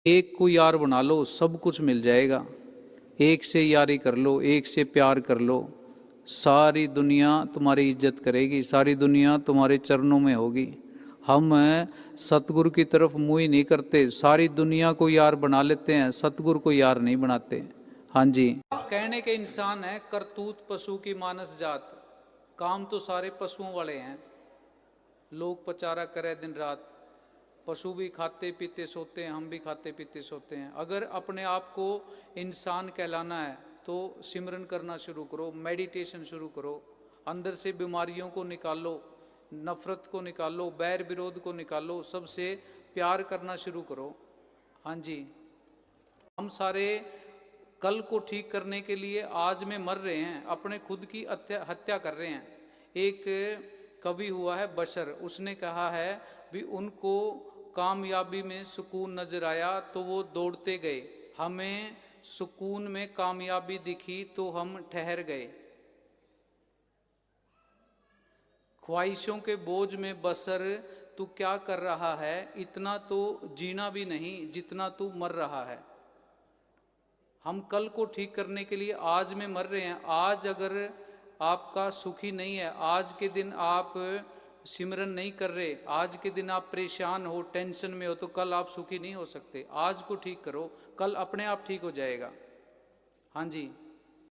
एक को यार बना लो, सब कुछ मिल जाएगा। एक से यारी कर लो, एक से प्यार कर लो, सारी दुनिया तुम्हारी इज्जत करेगी, सारी दुनिया तुम्हारे चरणों में होगी। हम सतगुरु की तरफ मुँह ही नहीं करते, सारी दुनिया को यार बना लेते हैं, सतगुरु को यार नहीं बनाते। हाँ जी, कहने के इंसान है करतूत पशु की मानस जात, काम तो सारे पशुओं वाले हैं। लोग पचारा करे दिन रात, पशु भी खाते पीते सोते हैं, हम भी खाते पीते सोते हैं। अगर अपने आप को इंसान कहलाना है तो सिमरन करना शुरू करो, मेडिटेशन शुरू करो, अंदर से बीमारियों को निकालो, नफरत को निकालो, बैर विरोध को निकालो, सबसे प्यार करना शुरू करो। हाँ जी, हम सारे कल को ठीक करने के लिए आज में मर रहे हैं, अपने खुद की हत्या कर रहे हैं। एक कवि हुआ है बशर, उसने कहा है भी उनको कामयाबी में सुकून नजर आया तो वो दौड़ते गए, हमें सुकून में कामयाबी दिखी तो हम ठहर गए। ख्वाहिशों के बोझ में बसर तू क्या कर रहा है, इतना तो जीना भी नहीं जितना तू मर रहा है। हम कल को ठीक करने के लिए आज में मर रहे हैं। आज अगर आपका सुखी नहीं है, आज के दिन आप सिमरन नहीं कर रहे, आज के दिन आप परेशान हो, टेंशन में हो, तो कल आप सुखी नहीं हो सकते। आज को ठीक करो, कल अपने आप ठीक हो जाएगा। हाँ जी,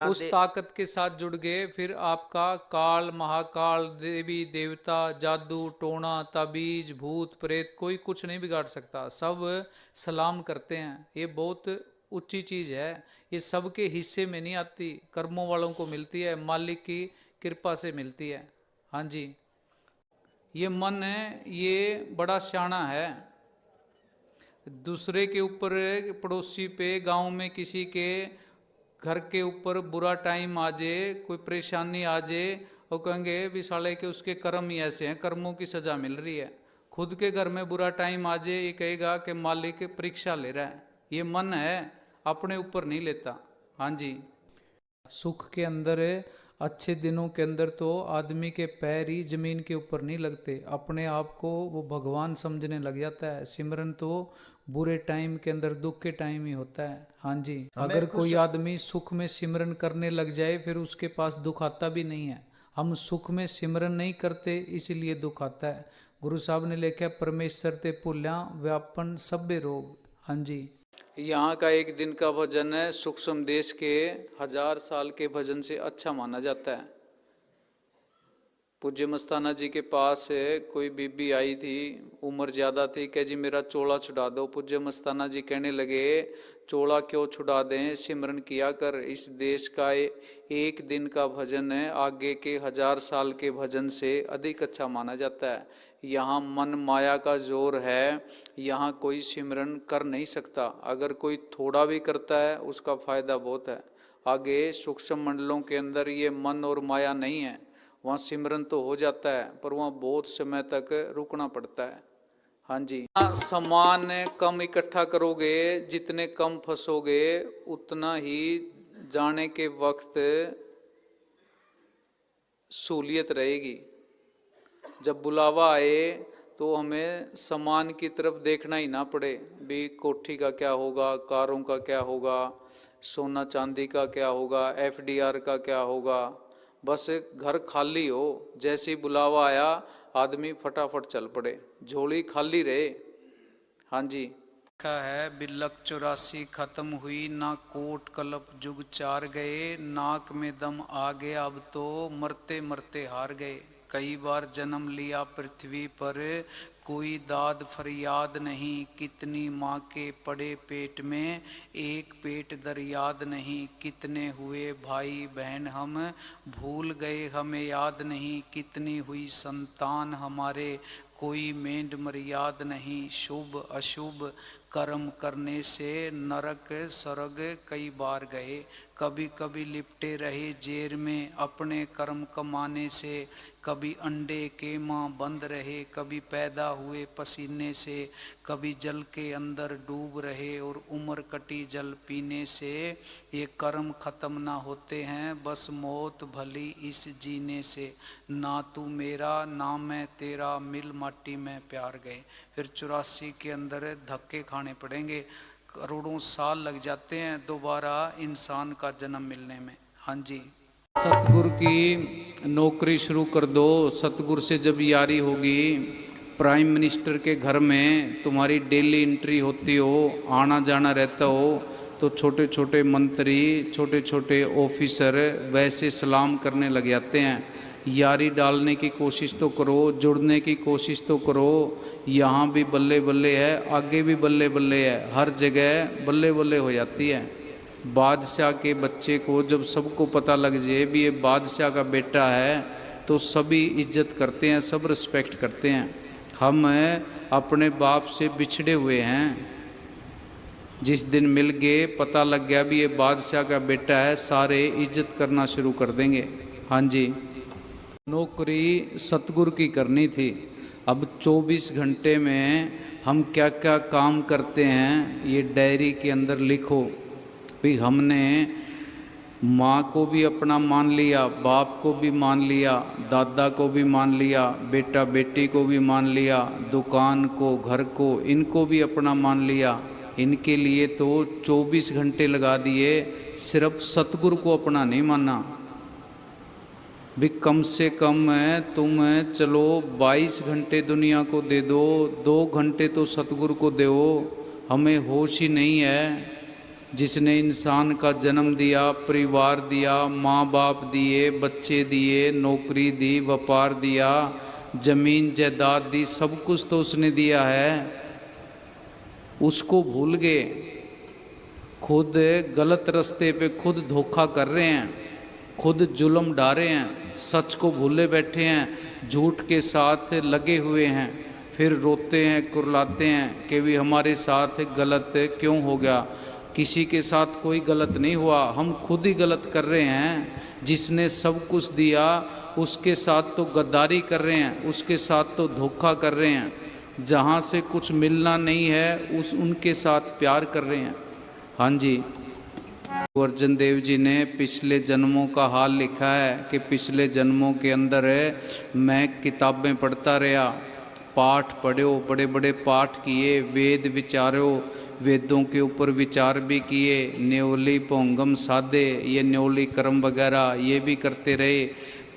उस ताकत के साथ जुड़ गए, फिर आपका काल महाकाल, देवी देवता, जादू टोना ताबीज भूत प्रेत कोई कुछ नहीं बिगाड़ सकता, सब सलाम करते हैं। ये बहुत ऊंची चीज है, ये सबके हिस्से में नहीं आती, कर्मों वालों को मिलती है, मालिक की कृपा से मिलती है। हाँ जी, ये मन है, ये बड़ा शाना है। दूसरे के ऊपर, पड़ोसी पे, गांव में किसी के घर के ऊपर बुरा टाइम आ जाए, कोई परेशानी आ जाए, वो कहेंगे भी साले के उसके कर्म ही ऐसे हैं, कर्मों की सजा मिल रही है। खुद के घर में बुरा टाइम आ जाए, ये कहेगा कि मालिक परीक्षा ले रहा है। ये मन है, अपने ऊपर नहीं लेता। हाँ जी, सुख के अंदर, अच्छे दिनों के अंदर तो आदमी के पैर ही जमीन के ऊपर नहीं लगते, अपने आप को वो भगवान समझने लग जाता है। सिमरन तो बुरे टाइम के अंदर, दुख के टाइम ही होता है। हाँ जी, अगर कोई आदमी सुख में सिमरन करने लग जाए फिर उसके पास दुख आता भी नहीं है। हम सुख में सिमरन नहीं करते इसलिए दुख आता है। गुरु साहब ने लिखा परमेश्वर ते भुल्या व्यापन सभ्य रोग। हाँ जी, यहाँ का एक दिन का भजन है, सूक्ष्म देश के 1000 साल के भजन से अच्छा माना जाता है। पूज्य मस्ताना जी के पास कोई बीबी आई थी, उम्र ज़्यादा थी, कह जी मेरा चोला छुड़ा दो। पूज्य मस्ताना जी कहने लगे चोला क्यों छुड़ा दें, सिमरन किया कर। इस देश का एक दिन का भजन है, आगे के 1000 साल के भजन से अधिक अच्छा माना जाता है। यहाँ मन माया का जोर है, यहाँ कोई सिमरन कर नहीं सकता। अगर कोई थोड़ा भी करता है उसका फायदा बहुत है। आगे सूक्ष्म मंडलों के अंदर ये मन और माया नहीं है, वहाँ सिमरन तो हो जाता है पर वहाँ बहुत समय तक रुकना पड़ता है। हाँ जी, सामान कम इकट्ठा करोगे, जितने कम फंसोगे उतना ही जाने के वक्त सहूलियत रहेगी। जब बुलावा आए तो हमें सामान की तरफ देखना ही ना पड़े, भी कोठी का क्या होगा, कारों का क्या होगा, सोना चांदी का क्या होगा, एफडीआर का क्या होगा। बस घर खाली हो, जैसे ही बुलावा आया आदमी फटाफट चल पड़े, झोली खाली रहे। हाँ जी, लिखा है बिल्लक 84 खत्म हुई ना, कोट कलप जुग चार गए, नाक में दम आ गया अब तो मरते मरते हार गए। कई बार जन्म लिया पृथ्वी पर, कोई दाद फरियाद नहीं, कितनी माँ के पड़े पेट में, एक पेट दरियाद नहीं, कितने हुए भाई बहन हम भूल गए हमें याद नहीं, कितनी हुई संतान हमारे कोई मेंढ मर्याद नहीं। शुभ अशुभ कर्म करने से नरक स्वर्ग कई बार गए, कभी कभी लिपटे रहे जेर में अपने कर्म कमाने से, कभी अंडे के माँ बंद रहे, कभी पैदा हुए पसीने से, कभी जल के अंदर डूब रहे और उम्र कटी जल पीने से। ये कर्म खत्म ना होते हैं, बस मौत भली इस जीने से, ना तू मेरा ना मैं तेरा, मिल माटी में प्यार गए। फिर 84 के अंदर धक्के खाने पड़ेंगे, करोड़ों साल लग जाते हैं दोबारा इंसान का जन्म मिलने में। हाँ जी, सतगुरु की नौकरी शुरू कर दो। सतगुरु से जब यारी होगी, प्राइम मिनिस्टर के घर में तुम्हारी डेली एंट्री होती हो, आना जाना रहता हो, तो छोटे छोटे मंत्री, छोटे छोटे ऑफिसर वैसे सलाम करने लग जाते हैं। यारी डालने की कोशिश तो करो, जुड़ने की कोशिश तो करो। यहाँ भी बल्ले बल्ले है, आगे भी बल्ले बल्ले है, हर जगह बल्ले बल्ले हो जाती है। बादशाह के बच्चे को जब सबको पता लग जाए भी ये बादशाह का बेटा है, तो सभी इज्जत करते हैं, सब रिस्पेक्ट करते हैं। हम अपने बाप से बिछड़े हुए हैं, जिस दिन मिल गए, पता लग गया भी ये बादशाह का बेटा है, सारे इज्जत करना शुरू कर देंगे। हाँ जी, नौकरी सतगुरु की करनी थी। अब 24 घंटे में हम क्या क्या काम करते हैं, ये डायरी के अंदर लिखो। भी हमने माँ को भी अपना मान लिया, बाप को भी मान लिया, दादा को भी मान लिया, बेटा बेटी को भी मान लिया, दुकान को, घर को, इनको भी अपना मान लिया। इनके लिए तो 24 घंटे लगा दिए, सिर्फ सतगुरु को अपना नहीं माना। भी कम से कम तुम चलो 22 घंटे दुनिया को दे दो, 2 घंटे तो सतगुरु को दो। हमें होश ही नहीं है। जिसने इंसान का जन्म दिया, परिवार दिया, माँ बाप दिए, बच्चे दिए, नौकरी दी, व्यापार दिया, जमीन जायदाद दी, सब कुछ तो उसने दिया है, उसको भूल गए। खुद गलत रास्ते पे खुद धोखा कर रहे हैं, खुद जुल्म ढा रहे हैं, सच को भूले बैठे हैं, झूठ के साथ लगे हुए हैं। फिर रोते हैं, कुर्लाते हैं कि भी हमारे साथ गलत क्यों हो गया। किसी के साथ कोई गलत नहीं हुआ, हम खुद ही गलत कर रहे हैं। जिसने सब कुछ दिया उसके साथ तो गद्दारी कर रहे हैं, उसके साथ तो धोखा कर रहे हैं। जहाँ से कुछ मिलना नहीं है उनके साथ प्यार कर रहे हैं। हाँ जी, अर्जुन देव जी ने पिछले जन्मों का हाल लिखा है कि पिछले जन्मों के अंदर मैं किताबें पढ़ता रहा, पाठ पढ़ो, बड़े बड़े पाठ किए, वेद विचारो, वेदों के ऊपर विचार भी किए, न्योली पोंगम साधे, ये न्योली कर्म वगैरह ये भी करते रहे।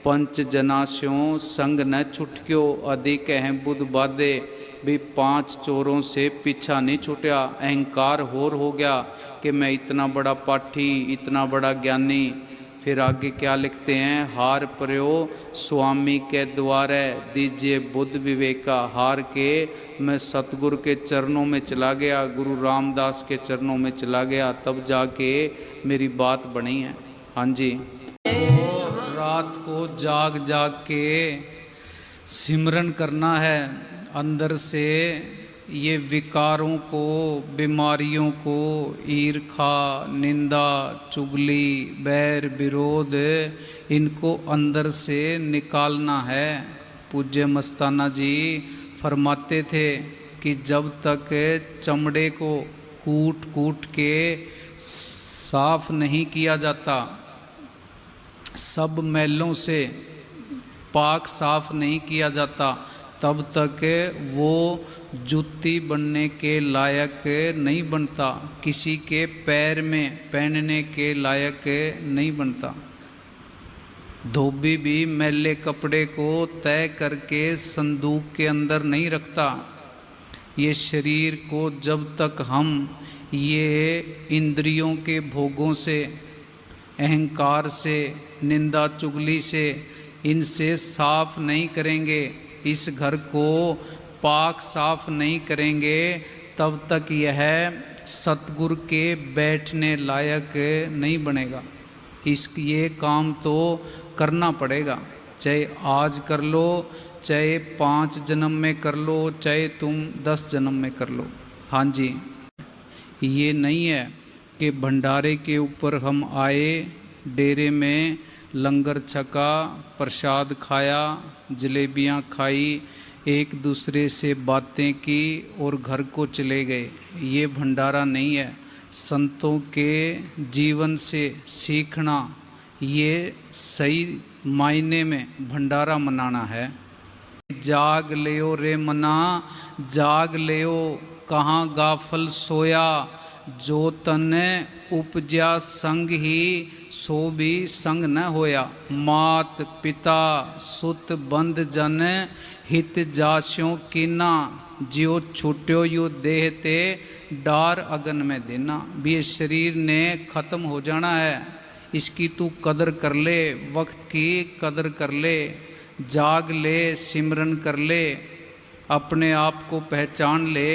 पंच जनास्यों संग न छुटक्यो, अधिक हैं बुध बाधे। भी 5 चोरों से पीछा नहीं छूटा। अहंकार होर हो गया कि मैं इतना बड़ा पाठी, इतना बड़ा ज्ञानी। फिर आगे क्या लिखते हैं, हार पर्यो स्वामी के द्वारे, दीजिए बुद्ध विवेका। हार के मैं सतगुरु के चरणों में चला गया, गुरु रामदास के चरणों में चला गया, तब जाके मेरी बात बनी है। हाँ जी, तो रात को जाग जाग के सिमरन करना है, अंदर से ये विकारों को, बीमारियों को, ईर्खा, निंदा, चुगली, बैर, विरोध, इनको अंदर से निकालना है। पूज्य मस्ताना जी फरमाते थे कि जब तक चमड़े को कूट कूट के साफ नहीं किया जाता, सब मैलों से पाक साफ नहीं किया जाता, तब तक वो जूती बनने के लायक नहीं बनता, किसी के पैर में पहनने के लायक नहीं बनता। धोबी भी मैले कपड़े को तय करके संदूक के अंदर नहीं रखता। ये शरीर को जब तक हम ये इंद्रियों के भोगों से, अहंकार से, निंदा चुगली से, इनसे साफ नहीं करेंगे, इस घर को पाक साफ नहीं करेंगे, तब तक यह सतगुरु के बैठने लायक नहीं बनेगा। ये काम तो करना पड़ेगा, चाहे आज कर लो, चाहे 5 जन्म में कर लो, चाहे तुम 10 जन्म में कर लो। हाँ जी, ये नहीं है कि भंडारे के ऊपर हम आए, डेरे में लंगर छका, प्रसाद खाया, जलेबियाँ खाई, एक दूसरे से बातें की और घर को चले गए। ये भंडारा नहीं है। संतों के जीवन से सीखना, ये सही मायने में भंडारा मनाना है। जाग लियो रे मना, जाग लियो, कहाँ गाफल सोया, जो तन उपजा संग ही सो भी संग न होया। मात पिता सुत बंद जन हित जास्यों कीना, जियो छूट्यो यू देह ते डार अगन में देना। भी ये शरीर ने ख़त्म हो जाना है, इसकी तू कदर कर ले, वक्त की कदर कर ले, जाग ले, सिमरन कर ले, अपने आप को पहचान ले।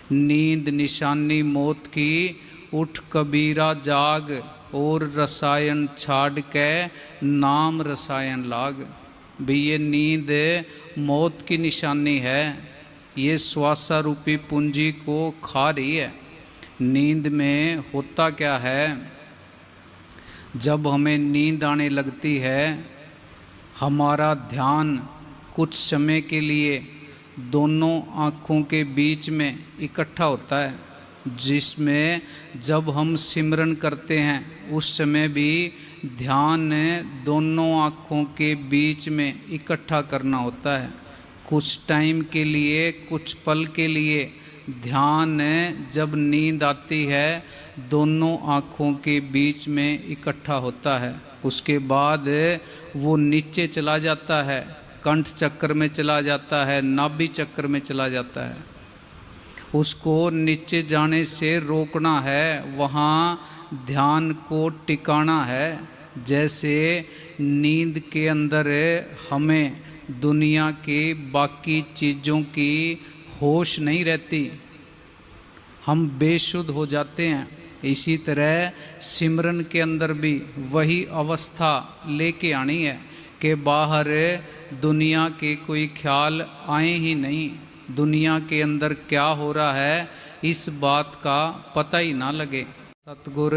नींद निशानी मौत की, उठ कबीरा जाग, और रसायन छाड़ के नाम रसायन लाग। भी ये नींद मौत की निशानी है, ये श्वासा रूपी पूंजी को खा रही है। नींद में होता क्या है, जब हमें नींद आने लगती है, हमारा ध्यान कुछ समय के लिए दोनों आँखों के बीच में इकट्ठा होता है, जिसमें जब हम सिमरन करते हैं उस समय भी ध्यान दोनों आँखों के बीच में इकट्ठा करना होता है। कुछ टाइम के लिए, कुछ पल के लिए ध्यान जब नींद आती है दोनों आँखों के बीच में इकट्ठा होता है। उसके बाद वो नीचे चला जाता है, कंठ चक्र में चला जाता है, नाभि चक्र में चला जाता है। उसको नीचे जाने से रोकना है, वहाँ ध्यान को टिकाना है। जैसे नींद के अंदर हमें दुनिया के बाकी चीज़ों की होश नहीं रहती, हम बेसुध हो जाते हैं। इसी तरह सिमरन के अंदर भी वही अवस्था लेके आनी है कि बाहर दुनिया के कोई ख्याल आए ही नहीं, दुनिया के अंदर क्या हो रहा है इस बात का पता ही ना लगे। सतगुर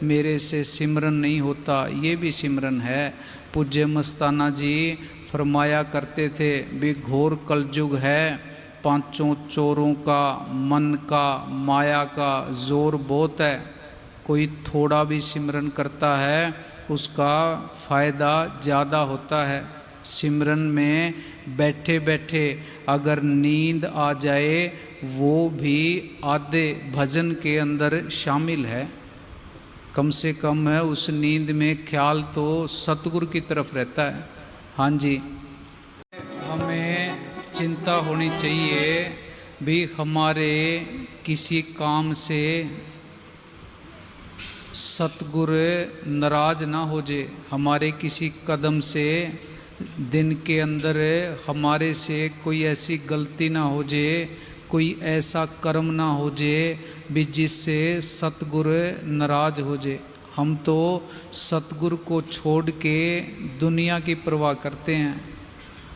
मेरे से सिमरन नहीं होता, ये भी सिमरन है। पूज्य मस्ताना जी फरमाया करते थे, भी घोर कलयुग है, पांचों चोरों का, मन का, माया का जोर बहुत है। कोई थोड़ा भी सिमरन करता है उसका फ़ायदा ज़्यादा होता है। सिमरन में बैठे बैठे अगर नींद आ जाए वो भी आधे भजन के अंदर शामिल है। कम से कम है उस नींद में ख्याल तो सतगुरु की तरफ रहता है। हाँ जी, हमें चिंता होनी चाहिए भी हमारे किसी काम से सतगुरु नाराज ना हो जाए, हमारे किसी कदम से दिन के अंदर हमारे से कोई ऐसी गलती ना हो जाए, कोई ऐसा कर्म ना हो जाए भी जिससे सतगुरु नाराज हो जाए। हम तो सतगुरु को छोड़ के दुनिया की परवाह करते हैं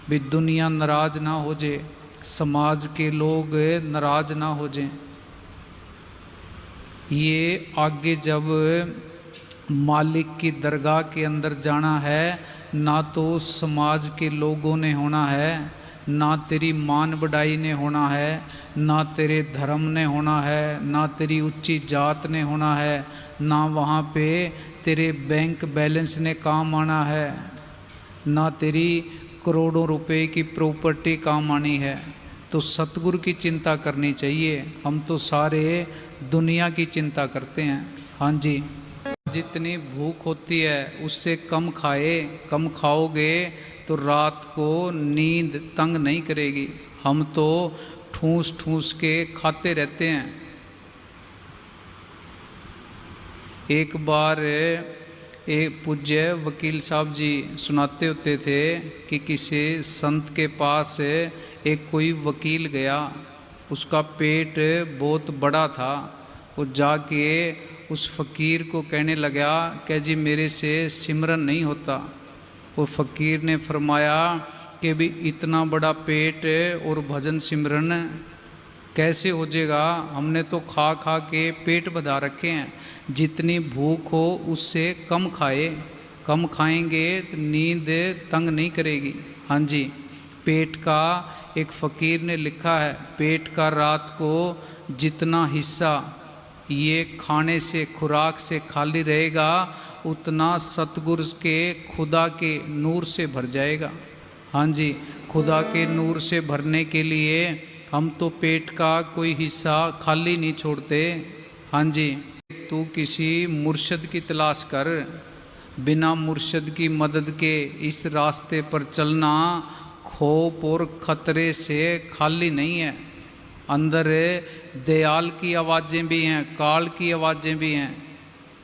भी दुनिया नाराज ना हो जाए, समाज के लोग नाराज ना हो जाए। ये आगे जब मालिक की दरगाह के अंदर जाना है, ना तो समाज के लोगों ने होना है, ना तेरी मान बढ़ाई ने होना है, ना तेरे धर्म ने होना है, ना तेरी ऊंची जात ने होना है, ना वहाँ पे तेरे बैंक बैलेंस ने काम आना है, ना तेरी करोड़ों रुपए की प्रॉपर्टी काम आनी है। तो सतगुरु की चिंता करनी चाहिए। हम तो सारे दुनिया की चिंता करते हैं। हाँ जी, जितनी भूख होती है उससे कम खाए, कम खाओगे तो रात को नींद तंग नहीं करेगी। हम तो ठूस ठूस के खाते रहते हैं। एक बार एक पूज्य वकील साहब जी सुनाते होते थे कि किसी संत के पास एक कोई वकील गया, उसका पेट बहुत बड़ा था। वो जाके उस फ़कीर को कहने लगा कि जी मेरे से सिमरन नहीं होता। वो फ़कीर ने फरमाया कि भी इतना बड़ा पेट और भजन सिमरन कैसे हो जाएगा, हमने तो खा खा के पेट बढ़ा रखे हैं। जितनी भूख हो उससे कम खाए, कम खाएंगे तो नींद तंग नहीं करेगी। हाँ जी, पेट का एक फ़कीर ने लिखा है, पेट का रात को जितना हिस्सा ये खाने से, खुराक से खाली रहेगा उतना सतगुरु के खुदा के नूर से भर जाएगा। हाँ जी, खुदा के नूर से भरने के लिए हम तो पेट का कोई हिस्सा खाली नहीं छोड़ते। हाँ जी, तू किसी मुर्शद की तलाश कर, बिना मुर्शद की मदद के इस रास्ते पर चलना खौफ और खतरे से खाली नहीं है। अंदर दयाल की आवाज़ें भी हैं, काल की आवाज़ें भी हैं।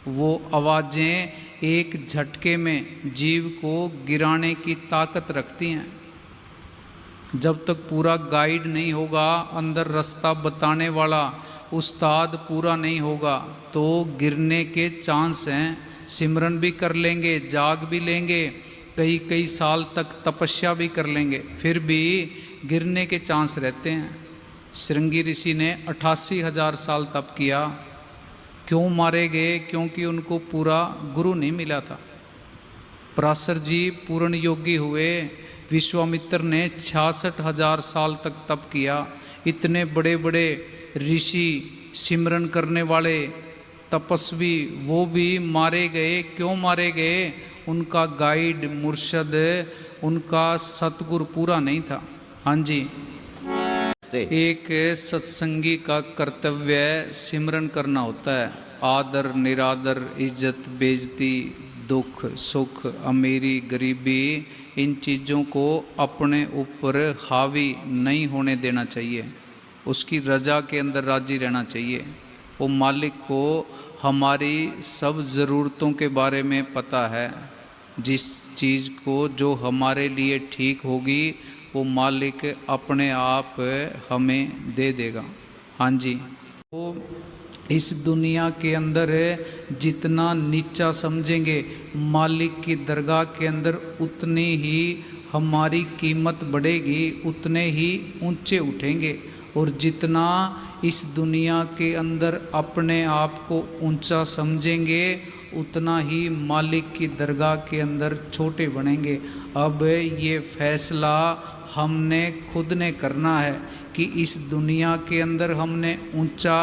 वो आवाज़ें एक झटके में जीव को गिराने की ताकत रखती हैं। जब तक पूरा गाइड नहीं होगा, अंदर रास्ता बताने वाला उस्ताद पूरा नहीं होगा, तो गिरने के चांस हैं। सिमरन भी कर लेंगे, जाग भी लेंगे, कई कई साल तक तपस्या भी कर लेंगे, फिर भी गिरने के चांस रहते हैं। श्रृंगी ऋषि ने 88,000 साल तप किया। क्यों मारे गए? क्योंकि उनको पूरा गुरु नहीं मिला था। पराशर जी पूर्ण योगी हुए, विश्वामित्र ने 66,000 साल तक तप किया। इतने बड़े बड़े ऋषि, सिमरन करने वाले तपस्वी, वो भी मारे गए। क्यों मारे गए? उनका गाइड, मुर्शद, उनका सतगुरु पूरा नहीं था। हाँ जी, एक सत्संगी का कर्तव्य सिमरन करना होता है। आदर, निरादर, इज्जत, बेइज्जती, दुख, सुख, अमीरी, गरीबी, इन चीज़ों को अपने ऊपर हावी नहीं होने देना चाहिए। उसकी रजा के अंदर राजी रहना चाहिए। वो मालिक को हमारी सब ज़रूरतों के बारे में पता है। जिस चीज़ को जो हमारे लिए ठीक होगी, वो मालिक अपने आप हमें दे देगा। हाँ जी, वो इस दुनिया के अंदर जितना नीचा समझेंगे, मालिक की दरगाह के अंदर उतनी ही हमारी कीमत बढ़ेगी, उतने ही ऊंचे उठेंगे। और जितना इस दुनिया के अंदर अपने आप को ऊंचा समझेंगे, उतना ही मालिक की दरगाह के अंदर छोटे बनेंगे। अब ये फैसला हमने खुद ने करना है कि इस दुनिया के अंदर हमने ऊंचा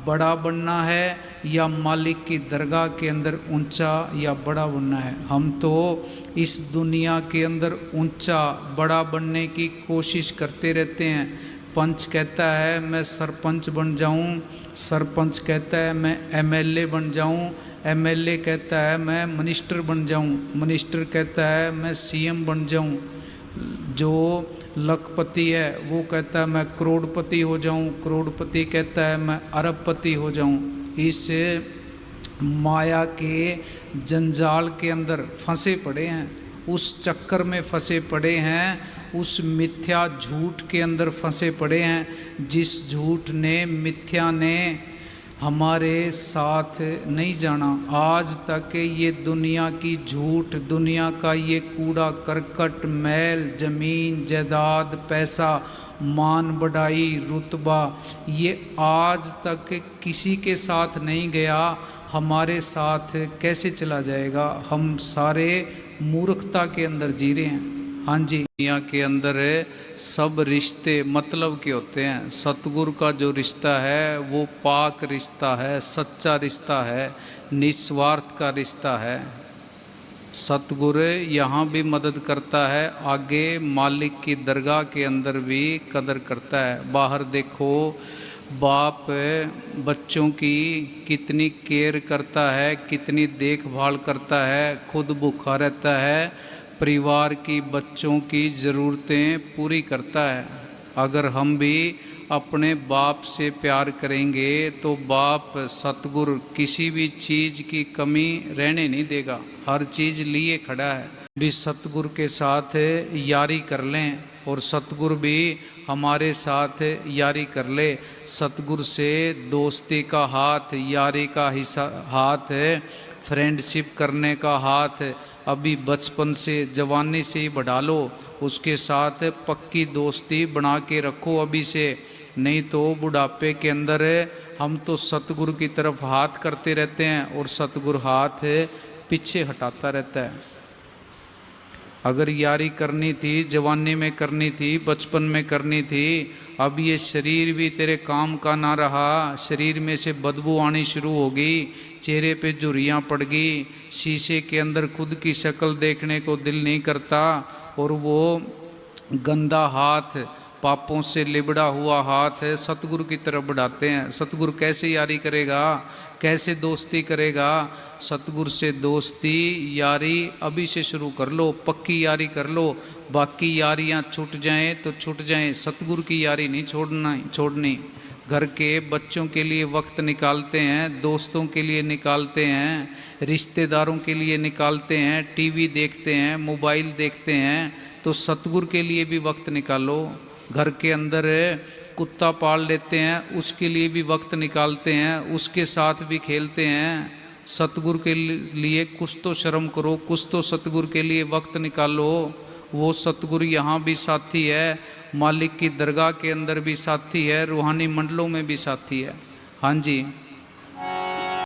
बड़ा बनना है या मालिक की दरगाह के अंदर ऊंचा या बड़ा बनना है। हम तो इस दुनिया के अंदर ऊंचा बड़ा बनने की कोशिश करते रहते हैं। पंच कहता है मैं सरपंच बन जाऊं, सरपंच कहता है मैं एमएलए बन जाऊं, एमएलए कहता है मैं मिनिस्टर बन जाऊं, मिनिस्टर कहता है मैं सीएम बन जाऊं। जो लखपति है वो कहता है मैं करोड़पति हो जाऊं, करोड़पति कहता है मैं अरबपति हो जाऊं। इस माया के जंजाल के अंदर फंसे पड़े हैं, उस चक्कर में फंसे पड़े हैं, उस मिथ्या झूठ के अंदर फंसे पड़े हैं। जिस झूठ ने, मिथ्या ने हमारे साथ नहीं जाना। आज तक ये दुनिया की झूठ, दुनिया का ये कूड़ा करकट, मैल, जमीन जायदाद, पैसा, मान बढ़ाई, रुतबा, ये आज तक किसी के साथ नहीं गया, हमारे साथ कैसे चला जाएगा? हम सारे मूर्खता के अंदर जी रहे हैं। हाँ जी, दुनिया के अंदर सब रिश्ते मतलब के होते हैं। सतगुरु का जो रिश्ता है वो पाक रिश्ता है, सच्चा रिश्ता है, निस्वार्थ का रिश्ता है। सतगुरु यहाँ भी मदद करता है, आगे मालिक की दरगाह के अंदर भी कदर करता है। बाहर देखो, बाप बच्चों की कितनी केयर करता है, कितनी देखभाल करता है, खुद भूखा रहता है, परिवार की, बच्चों की ज़रूरतें पूरी करता है। अगर हम भी अपने बाप से प्यार करेंगे तो बाप सतगुरु किसी भी चीज़ की कमी रहने नहीं देगा, हर चीज़ लिए खड़ा है। भी सतगुरु के साथ यारी कर लें और सतगुरु भी हमारे साथ यारी कर ले। सतगुरु से दोस्ती का हाथ, यारी का हाथ है, फ्रेंडशिप करने का हाथ अभी बचपन से, जवानी से ही बढ़ा लो। उसके साथ पक्की दोस्ती बना के रखो अभी से, नहीं तो बुढ़ापे के अंदर हम तो सतगुरु की तरफ हाथ करते रहते हैं और सतगुरु हाथ पीछे हटाता रहता है। अगर यारी करनी थी, जवानी में करनी थी, बचपन में करनी थी, अब ये शरीर भी तेरे काम का ना रहा, शरीर में से बदबू आनी शुरू हो गई, चेहरे पे झुर्रियाँ पड़ गई, शीशे के अंदर खुद की शक्ल देखने को दिल नहीं करता, और वो गंदा हाथ पापों से लिबड़ा हुआ हाथ है सतगुरु की तरफ बढ़ाते हैं। सतगुरु कैसे यारी करेगा, कैसे दोस्ती करेगा? सतगुरु से दोस्ती यारी अभी से शुरू कर लो, पक्की यारी कर लो। बाकी यारियां छूट जाएं तो छूट जाएं, सतगुरु की यारी नहीं छोड़नी। घर के बच्चों के लिए वक्त निकालते हैं, दोस्तों के लिए निकालते हैं, रिश्तेदारों के लिए निकालते हैं, टीवी देखते हैं, मोबाइल देखते हैं, तो सतगुरु के लिए भी वक्त निकालो। घर के अंदर कुत्ता पाल लेते हैं, उसके लिए भी वक्त निकालते हैं, उसके साथ भी खेलते हैं। सतगुरु के लिए कुछ तो शर्म करो, कुछ तो सतगुरु के लिए वक्त निकालो। वो सतगुरु यहाँ भी साथी है, मालिक की दरगाह के अंदर भी साथी है, रूहानी मंडलों में भी साथी है। हाँ जी।